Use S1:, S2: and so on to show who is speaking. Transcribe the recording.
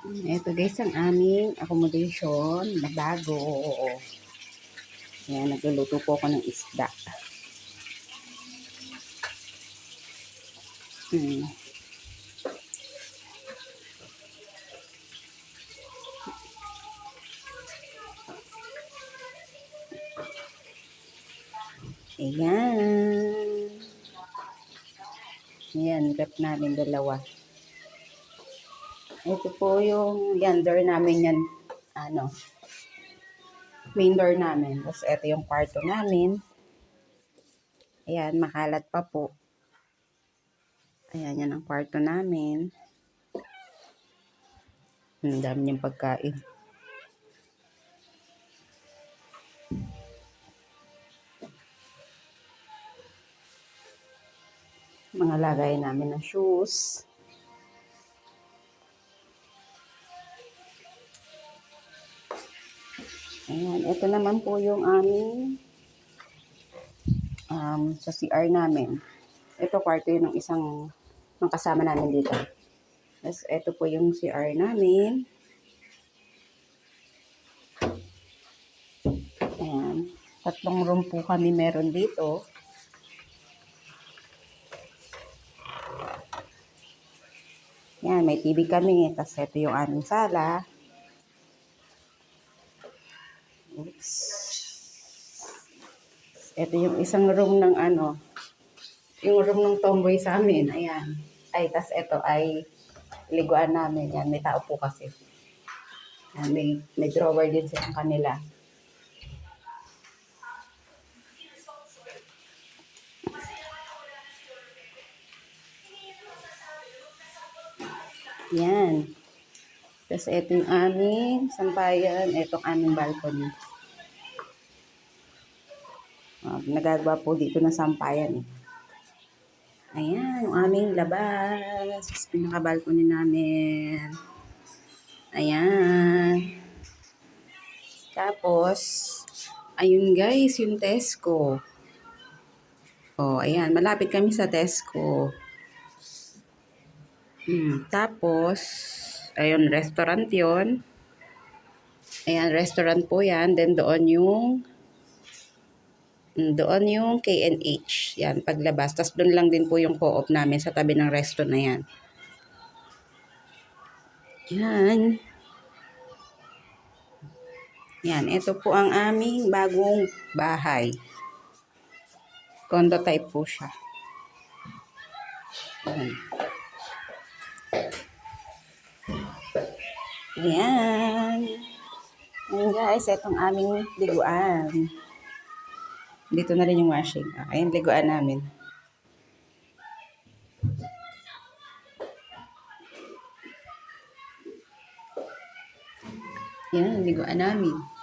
S1: Ito guys ang aming accommodation na bago. Ayan, nagluluto po ako ng isda. Hmm. Ayan. Ayan, rep namin dalawa. Ito po yung door namin yan. Main door namin. Tapos ito yung kwarto namin. Ayan, makalat pa po. Ayan, yan ang kwarto namin. Ang dami niyang pagkain. Mga lagay namin ng shoes. Ayan, ito naman po yung aming sa CR namin. Ito kwarto yun ng isang ng kasama namin dito. Tapos ito po yung CR namin. Ayan. 3 room po kami meron dito. Ayan, may TV kami. Tapos ito yung aming sala. Oops. Ito yung isang room ng yung room ng tomboy sa amin. Ayan. Ay, tas ito ay liguan namin. Yan, may tao po kasi. Yan, may drawer din silang kanila. Yan. Tapos ito yung aming sampayan. Ito ang aming balcony. Nagagawa po dito ng sampayan. Ayan, yung aming labas. Pinaka-balcony namin. Ayan. Tapos, ayun guys, yung Tesco. Oh, ayan, malapit kami sa Tesco. Tapos, ayun, restaurant yon. Ayan, restaurant po yan. Then doon yung K&H. Yan, paglabas. Tapos doon lang din po yung co-op namin sa tabi ng resto na yan. Yan. Yan, ito po ang aming bagong bahay. Condo type po siya. Yan. Yan. Ayan guys, itong aming liguan. Dito na rin yung washing. Ayan, liguan namin. Yan, liguan namin.